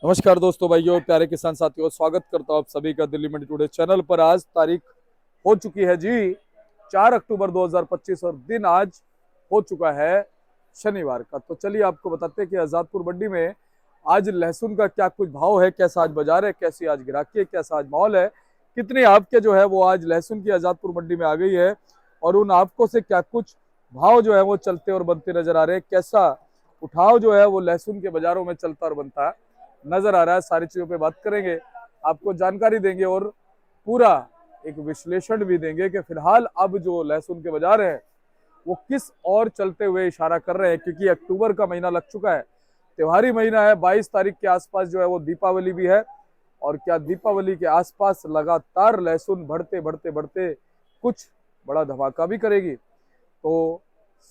नमस्कार दोस्तों, भाइयों, प्यारे किसान साथियों, स्वागत करता हूं आप सभी का दिल्ली मंडी टुडे चैनल पर। आज तारीख हो चुकी है जी 4 अक्टूबर 2025 और दिन आज हो चुका है शनिवार का। तो चलिए आपको बताते हैं कि आजादपुर मंडी में आज लहसुन का क्या कुछ भाव है, कैसा आज बाजार है, कैसी आज गिराकी है, कैसा आज माहौल है, कितनी आपके जो है वो आज लहसुन की आजादपुर मंडी में आ गई है और उन आपको से क्या कुछ भाव जो है वो चलते और बनते नजर आ रहे हैं, कैसा उठाव जो है वो लहसुन के बाजारों में चलता और बनता नजर आ रहा है। सारी चीजों पे बात करेंगे, आपको जानकारी देंगे और पूरा एक विश्लेषण भी देंगे कि फिलहाल अब जो लहसुन के बाजार है वो किस और चलते हुए इशारा कर रहे हैं, क्योंकि अक्टूबर का महीना लग चुका है, त्योहारी महीना है। 22 तारीख के आसपास जो है वो दीपावली भी है और क्या दीपावली के आसपास लगातार लहसुन बढ़ते बढ़ते बढ़ते कुछ बड़ा धमाका भी करेगी। तो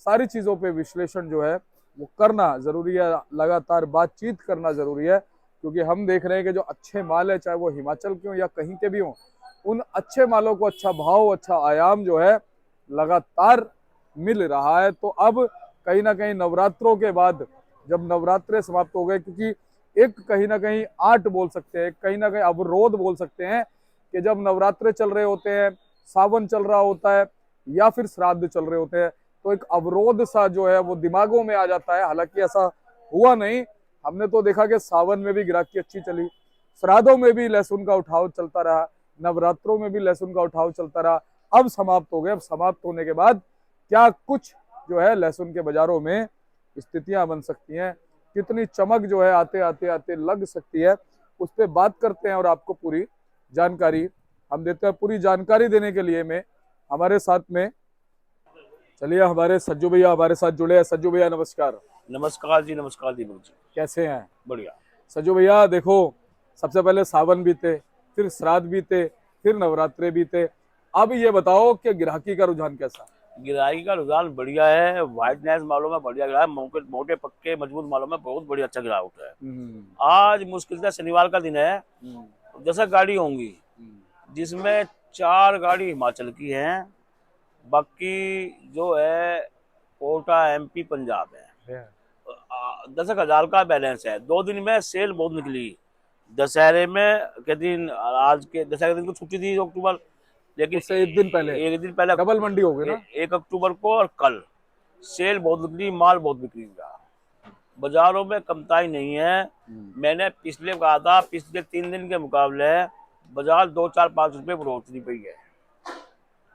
सारी चीजों पे विश्लेषण जो है वो करना जरूरी है, लगातार बातचीत करना जरूरी है, क्योंकि हम देख रहे हैं कि जो अच्छे माल है, चाहे वो हिमाचल के हों या कहीं के भी हों, उन अच्छे मालों को अच्छा भाव, अच्छा आयाम जो है लगातार मिल रहा है। तो अब कहीं ना कहीं नवरात्रों के बाद जब नवरात्रे समाप्त हो गए, क्योंकि एक कहीं ना कहीं आर्ट बोल सकते हैं, कहीं ना कहीं अवरोध बोल सकते हैं कि जब नवरात्रे चल रहे होते हैं, सावन चल रहा होता है या फिर श्राद्ध चल रहे होते हैं, तो एक अवरोध सा जो है वो दिमागों में आ जाता है। हालांकि ऐसा हुआ नहीं, हमने तो देखा कि सावन में भी गिराकी अच्छी चली, श्राद्धों में भी लहसुन का उठाव चलता रहा, नवरात्रों में भी लहसुन का उठाव चलता रहा। अब समाप्त हो गए, अब समाप्त होने के बाद क्या कुछ जो है लहसुन के बाजारों में स्थितियां बन सकती हैं, कितनी चमक जो है आते आते आते लग सकती है, उस पर बात करते हैं और आपको पूरी जानकारी हम देते हैं। पूरी जानकारी देने के लिए में हमारे साथ में चलिए हमारे सज्जू भैया हमारे साथ जुड़े हैं। सज्जू भैया नमस्कार। नमस्कार जी, नमस्कार दीपक जी। कैसे हैं बढ़िया। सज्जू भैया? देखो, सबसे पहले सावन बीते, फिर श्राद्ध बीते, फिर नवरात्रे बीते, अब ये बताओ कि ग्राहकी का रुझान कैसा? गिराई का रुझान बढ़िया है। व्हाइटनेस मालों में बढ़िया गिरा है, मोटे मोटे पक्के मजबूत मालों में बहुत बढ़िया अच्छा गिरा उठा है। आज मुश्किल से शनिवार का दिन है, 10 गाड़ी होंगी, जिसमें 4 गाड़ी हिमाचल की हैं, बाकी जो है कोटा एमपी पंजाब है। 10,000 का बैलेंस है। 2 दिन में सेल बहुत निकली। दशहरे में के दिन, आज के दशहरे के दिन को छुट्टी थी अक्टूबर, लेकिन उससे एक दिन पहले एक दिन पहले डबल मंडी हो गई ना। 1 अक्टूबर को और कल सेल बहुत निकली, माल बहुत बिक्री हुआ। बाजारों में कमताई नहीं है। मैंने पिछले कहा था, पिछले 3 दिन के मुकाबले बाजार 2-4-5 रुपए बढ़ोतरी पई है।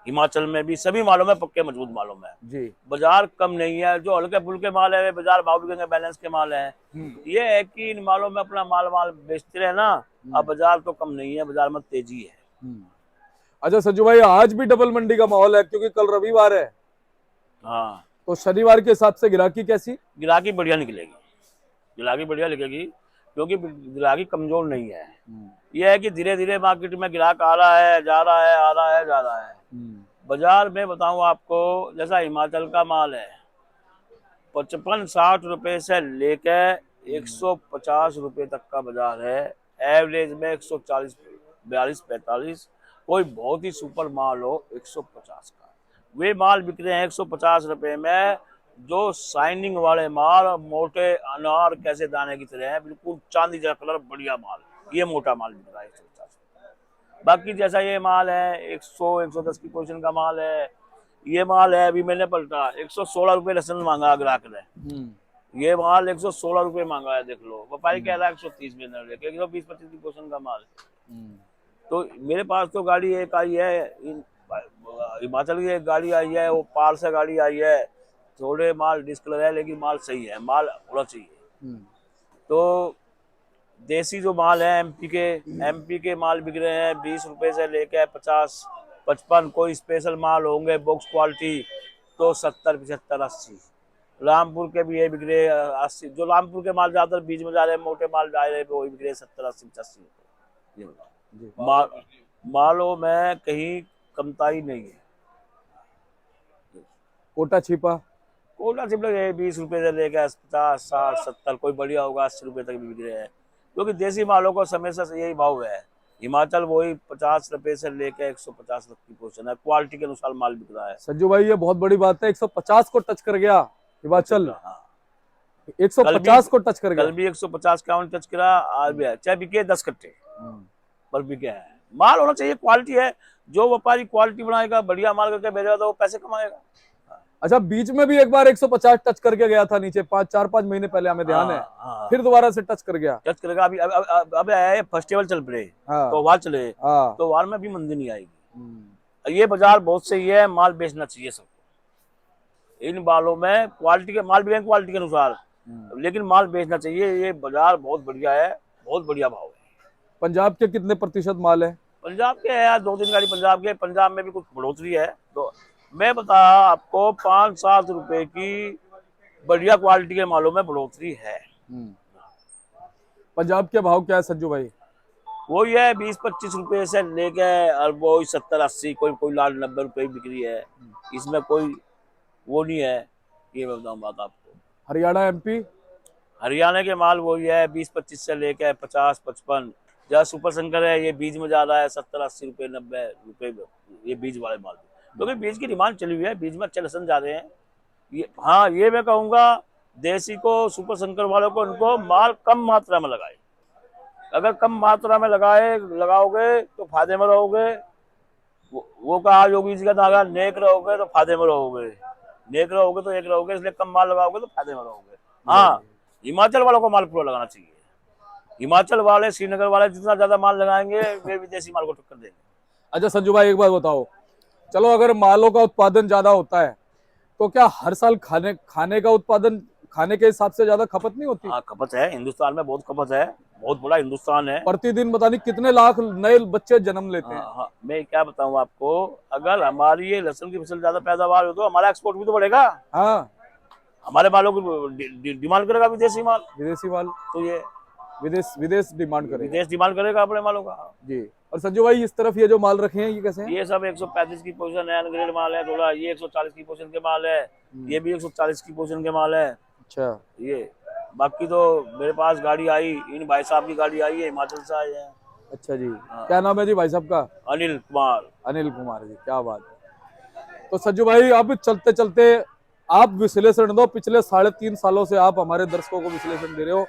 हिमाचल में भी सभी मालों में, पक्के मजबूत मालों में जी। बाजार कम नहीं है। जो हल्के फुल्के माल है वे बाजार भाव बिकेंगे, बैलेंस के माल है। ये है कि इन मालों में अपना माल माल बेचते रहे ना। अब बाजार तो कम नहीं है, बाजार में तेजी है। अच्छा सज्जू भाई, आज भी डबल मंडी का माहौल है क्योंकि कल रविवार है, हाँ, तो शनिवार के हिसाब से ग्राहकी कैसी? गिराकी बढ़िया निकलेगी, गिराकी बढ़िया निकलेगी, क्योंकि गिराकी कमजोर नहीं है। यह है कि धीरे धीरे मार्केट में ग्राहक आ रहा है, जा रहा है, आ रहा है, जा रहा है। बाजार में बताऊं आपको, जैसा हिमाचल का माल है 55-60 रुपए से लेकर 150 रुपए तक का बाजार है। एवरेज में 140, 42-45। कोई बहुत ही सुपर माल हो 150 का, वे माल बिक रहे हैं 150 रुपए में। जो शाइनिंग वाले माल, मोटे अनार कैसे दाने की तरह है, बिल्कुल चांदी जैसा कलर, बढ़िया माल, ये मोटा माल बिक रहा है 150। बाकी जैसा ये माल है 100-110 की पोजीशन का माल है। ये माल है, अभी मैंने पलटा 116 रुपए लहसुन मांगा ग्राहक ने। ये माल 116 रुपए मांगा है, देख लो। व्यापारी कह रहा है 130 में, 120-25 की पोजीशन का माल। तो मेरे पास तो गाड़ी एक आई है, हिमाचल की एक गाड़ी आई है, वो पार से गाड़ी आई है। थोड़े माल डिस्कलर है, लेकिन माल सही है, माल होना चाहिए। तो देसी जो माल है एमपी के माल बिक रहे हैं 20 रुपए से लेकर 50-55। कोई स्पेशल माल होंगे बॉक्स क्वालिटी तो 70-75-80। रामपुर के भी ये बिक रहे 80। जो रामपुर के माल ज्यादातर बीच में जा रहे हैं, मोटे माल जा रहे हैं, वो बिक रहे 70-80-85 रुपए। मालों में कहीं कमताई नहीं है। कोटा छिपा कोटा चिप लगे 20 रुपए से लेकर 50-60-70, कोई बढ़िया होगा 80 रुपए तक भी बिक रहे हैं, क्योंकि देसी मालों को समय से यही भाव है। हिमाचल वही 50 रुपए से लेकर 150 तक की पोजीशन है, क्वालिटी के अनुसार माल बिक रहा है। सज्जू भाई, ये बहुत बड़ी बात है, 150 को टच कर गया हिमाचल। हाँ, 150 को टच कर कल गया। भी 150 का टच करा, आज भी है। चाहे बिके 10 कट्टे हम्म। पर बिके है। माल होना चाहिए, क्वालिटी है। जो व्यापारी क्वालिटी बनाएगा, बढ़िया माल करके भेजेगा तो वो पैसे कमाएगा। अच्छा, बीच में भी एक बार 150 टच करके गया था नीचे, 4-5 महीने पहले, हमें ध्यान है। हाँ हाँ, फिर दोबारा से टच कर गया। टच करेगा। अभी अब आया फेस्टिवल चल पड़े, हाँ तो वार चले, हाँ। तो वार में भी मंदी नहीं आएगी। हम्म। ये बाजार बहुत सही है, माल बेचना चाहिए सबको। इन बालों में क्वालिटी के माल भी क्वालिटी के अनुसार, लेकिन माल बेचना चाहिए। ये बाजार बहुत बढ़िया है, बहुत बढ़िया भाव है। पंजाब के कितने प्रतिशत माल है? पंजाब के है यार, 2-3 गाड़ी पंजाब के। पंजाब में भी कुछ बढ़ोतरी है। तो मैं बता आपको, 5-7 रुपए की बढ़िया क्वालिटी के मालों में बढ़ोतरी है। पंजाब के भाव क्या है संजू भाई? वही है 20-25 रुपए से लेके और वो 70-80, कोई कोई लाल 90 रुपए की बिक्री है। इसमें कोई वो नहीं है। ये मैं बताऊँ बात आपको। हरियाणा एमपी? हरियाणा के माल वही है 20-25 से लेके 50-55। जहाँ सुपर शंकर है, ये बीज में जा रहा है 70-80 रुपए, 90 रुपए। ये बीज वाले माल, क्योंकि बीज की डिमांड चली हुई है, बीज में अच्छे लसन जा रहे हैं। ये हाँ, ये मैं कहूँगा देसी को, सुपर शंकर वालों को, उनको माल कम मात्रा में लगाए। अगर कम मात्रा में लगाओगे तो फायदे में रहोगे। वो कहा योगी जी का नारा, नेक रहोगे तो फायदे में रहोगे, नेक रहोगे तो एक रहोगे। इसलिए कम माल लगाओगे तो फायदे में रहोगे। हाँ, हिमाचल वालों को माल पूरा लगाना चाहिए। हिमाचल वाले, श्रीनगर वाले जितना ज्यादा माल लगाएंगे, वे विदेशी माल को टक्कर देंगे। अच्छा संजू भाई, एक बात बताओ, चलो अगर मालों का उत्पादन ज्यादा होता है तो क्या हर साल खाने का उत्पादन, खाने के हिसाब से ज्यादा खपत नहीं होती? हाँ, खपत है हिंदुस्तान में, बहुत खपत है। बहुत बड़ा हिंदुस्तान है। प्रतिदिन पता नहीं कितने लाख नए बच्चे जन्म लेते हैं। हाँ हाँ, मैं क्या बताऊँ आपको, अगर हमारी ये लहसुन की फसल ज्यादा पैदावार हो तो हमारा एक्सपोर्ट भी तो बढ़ेगा। हाँ, हमारे मालों की डिमांड करेगा विदेशी माल, विदेशी माल, तो ये विदेश डिमांड करेगा। विदेश डिमांड करेगा अपने मालों का। जी। और संजू भाई, इस तरफ ये जो माल रखे हैं ये कैसे हैं? ये सब 135 की पोजीशन है, अनग्रेड माल है थोड़ा। ये 140 की पोजीशन के माल है। ये भी 140 की पोजीशन के माल है। अच्छा। ये बाकी तो मेरे पास गाड़ी आई, इन भाई साहब की गाड़ी आई है, हिमाचल से आए हैं। अच्छा जी, क्या नाम है जी भाई साहब का? अनिल कुमार। अनिल कुमार जी, क्या बात है। तो संजू भाई, अब चलते चलते आप विश्लेषण दो, पिछले 3.5 सालों से आप हमारे दर्शकों को विश्लेषण दे रहे हो।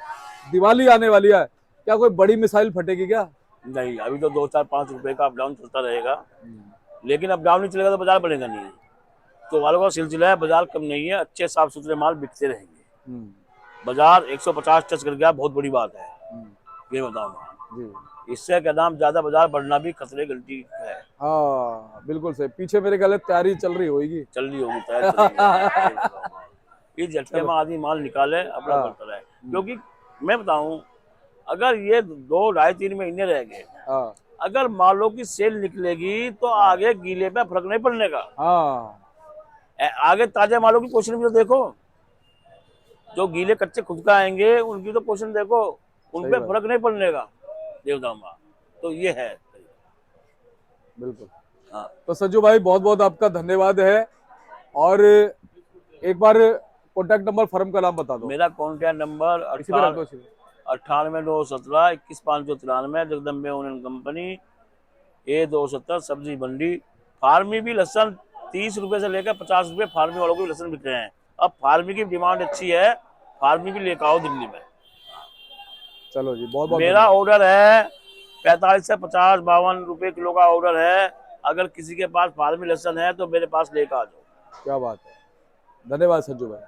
दिवाली आने वाली है, क्या कोई बड़ी मिसाइल फटेगी क्या? नहीं, अभी तो 2-4-5 रुपए का अप डाउन चलता रहेगा, लेकिन अप डाउन नहीं चलेगा तो बाजार बढ़ेगा नहीं। तो वालों का सिलसिला है, बाजार कम नहीं है, अच्छे साफ सुथरे माल बिकते रहेंगे। बाजार 150 टच कर गया, बहुत बड़ी बात है। ये बताऊंगा जी, इससे क्या नाम, ज्यादा बाजार बढ़ना भी खतरे गलती है। हाँ बिल्कुल सही। पीछे मेरे ख्याल तैयारी चल रही होगी। चल रही होगी, तैयार चल रही होगी। इस झटके में आदमी माल निकाले, अपना करता रहे। क्योंकि मैं बताऊं, अगर ये 2-2.5-3 महीने रह गए, अगर मालों की सेल निकलेगी तो आगे गीले पे फर्क नहीं पड़ने का। आगे ताजे मालों की पोजीशन भी तो देखो। जो गीले कच्चे खुद का आएंगे उनकी तो पोजीशन देखो, उन पे फर्क नहीं पड़ने का। देवदामा तो ये है बिल्कुल। हाँ। तो संजू भाई, बहुत बहुत आपका धन्यवाद है। और एक बार कॉन्टैक्ट नंबर, फर्म का नाम बता दो। मेरा contact number 98-917-21593, Jagdambe union company, A270 सब्जी मंडी। फार्मी भी लहसन 30 रुपए से लेकर 50 रुपए फार्मी वालों को लहसन बिक रहे हैं। अब फार्मी की डिमांड अच्छी है, फार्मी भी लेकर आओ दिल्ली में। चलो जी, बहुत बहुत मेरा ऑर्डर है 45 से 50-52 रुपए किलो का ऑर्डर है। अगर किसी के पास फार्मी लहसन है तो मेरे पास लेकर आ जाओ। क्या बात है, धन्यवाद संजू भाई।